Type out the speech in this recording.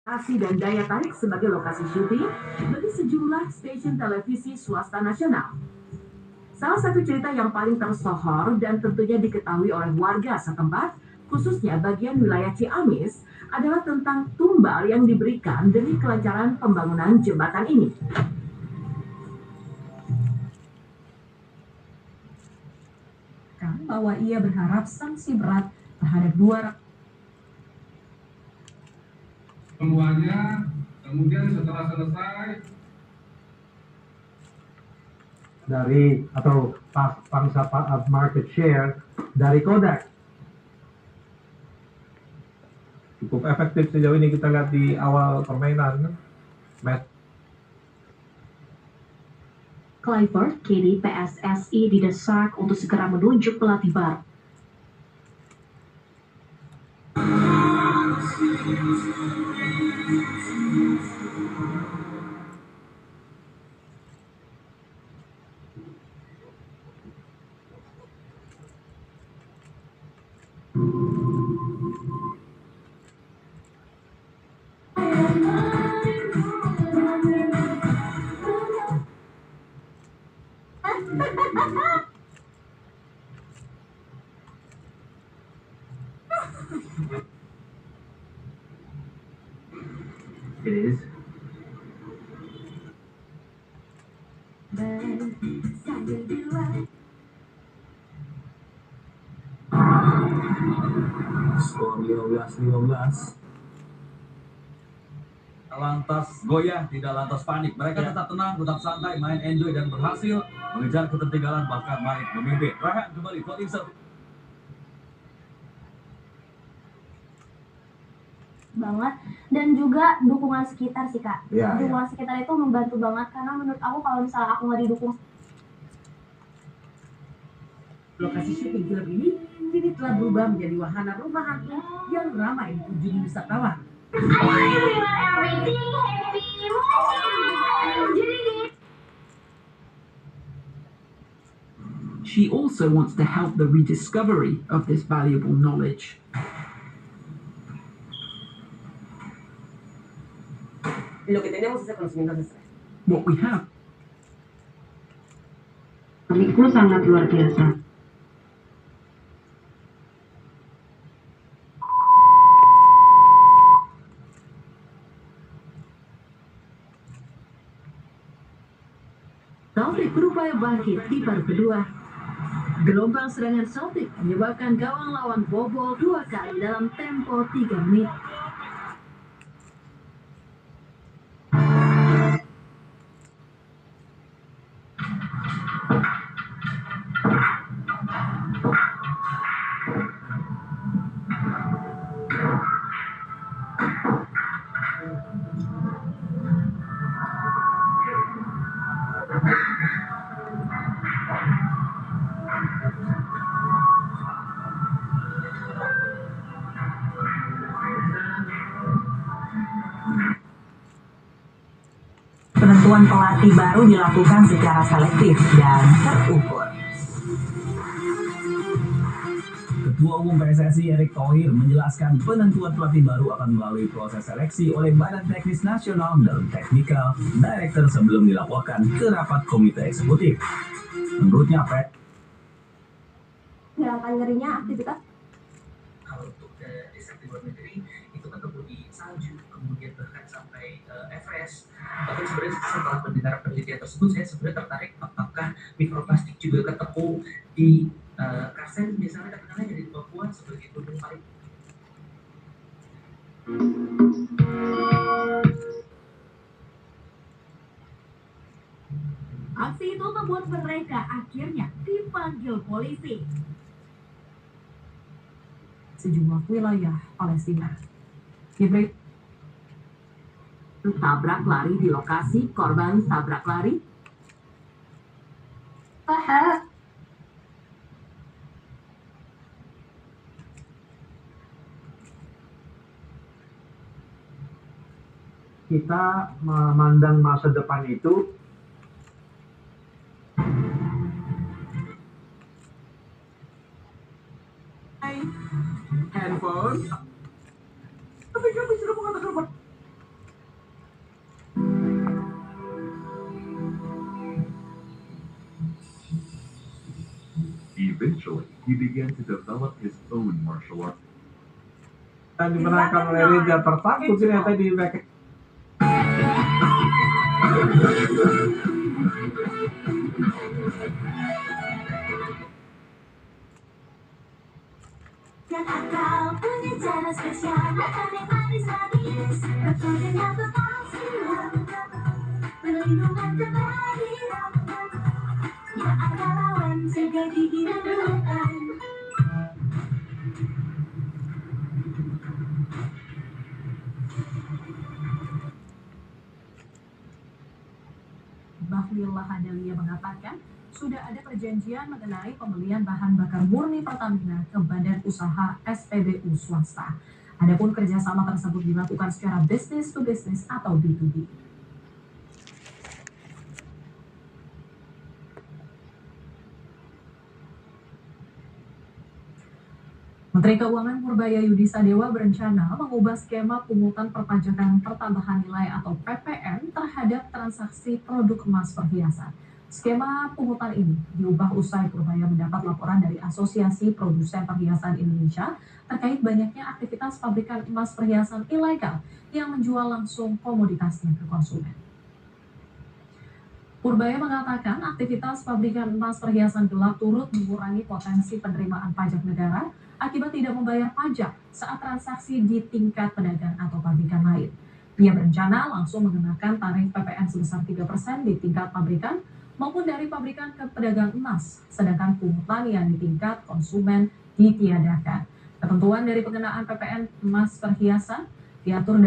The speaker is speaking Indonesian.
Lokasi dan daya tarik sebagai lokasi syuting bagi sejumlah stasiun televisi swasta nasional. Salah satu cerita yang paling tersohor dan tentunya diketahui oleh warga setempat, khususnya bagian wilayah Ciamis, adalah tentang tumbal yang diberikan demi kelancaran pembangunan jembatan ini. Bahwa ia berharap sanksi berat terhadap dua semuanya. Kemudian setelah selesai dari atau pangsa market share dari Kodak. Cukup efektif sejauh ini kita lihat di awal permainan. Clifford, kini PSSI didesak untuk segera menunjuk pelatih baru. It is. Skor 15-15. Lantas goyah, tidak lantas panik. Mereka tetap tenang, tetap santai, main enjoy dan berhasil mengejar ketertinggalan, bahkan balik memimpin. Rehan kembali voting serve. Banget, dan juga dukungan sekitar sih Kak. Dukungan sekitar itu membantu banget, karena menurut aku kalau misalnya aku nggak didukung. Lokasi syuting film ini kini telah berubah menjadi wahana rumah hantu yang ramai dikunjungi wisatawan. She also wants to help the rediscovery of this valuable knowledge. Lo que tenemos es el conocimiento ancestral. What we have. Suamiku sangat luar biasa. Celtic berupaya bangkit di paruh kedua. Gelombang serangan Celtic menyebabkan gawang lawan bobol 2 kali dalam tempo 3 menit. Penentuan pelatih baru dilakukan secara selektif dan terukur. Ketua Umum PSSI Erick Thohir menjelaskan penentuan pelatih baru akan melalui proses seleksi oleh Badan Teknis Nasional dan Technical Director sebelum dilaporkan ke rapat komite eksekutif. Menurutnya, Pet, Hilangkan nyerinya aktivitas. Kalau untuk di sektor luar negeri itu ketemu di salju, kemudian bahkan sampai Everest. Bahkan sebenarnya setelah mendengar penelitian tersebut, saya sebenarnya tertarik apakah mikroplastik juga ketemu di Karsen, misalnya katakanlah di Papua sebagai gunung paling. Aksi itu membuat mereka akhirnya dipanggil polisi. Sejumlah wilayah Palestina. Tabrak lari di lokasi korban tabrak lari. Kita memandang masa depan itu Handphone. Tapi kami sudah mengatakan he began to develop his own martial art. Dan dimenangkan oleh Reza tertakut ternyata di back. Dan akal punya cara spesial, makan yang manis-manis, berkoordinat berpasti, perlindungan terbaik, tak ada lawan, jaga gigi dan bukan. Bahlil Lahadalia mengatakan, sudah ada perjanjian mengenai pembelian bahan bakar murni Pertamina ke Badan Usaha SPBU swasta. Adapun kerjasama tersebut dilakukan secara business to business atau B2B. Menteri Keuangan Purbaya Yudi Sadewa berencana mengubah skema pungutan perpajakan pertambahan nilai atau PPN terhadap transaksi produk emas perhiasan. Skema pungutan ini diubah usai Purbaya mendapat laporan dari Asosiasi Produsen Perhiasan Indonesia terkait banyaknya aktivitas pabrikan emas perhiasan ilegal yang menjual langsung komoditasnya ke konsumen. Purbaya mengatakan aktivitas pabrikan emas perhiasan gelap turut mengurangi potensi penerimaan pajak negara akibat tidak membayar pajak saat transaksi di tingkat pedagang atau pabrikan lain. Ia berencana langsung mengenakan tarif PPN sebesar 3% di tingkat pabrikan maupun dari pabrikan ke pedagang emas, sedangkan pungutan yang di tingkat konsumen ditiadakan. Ketentuan dari pengenaan PPN emas perhiasan diatur dalam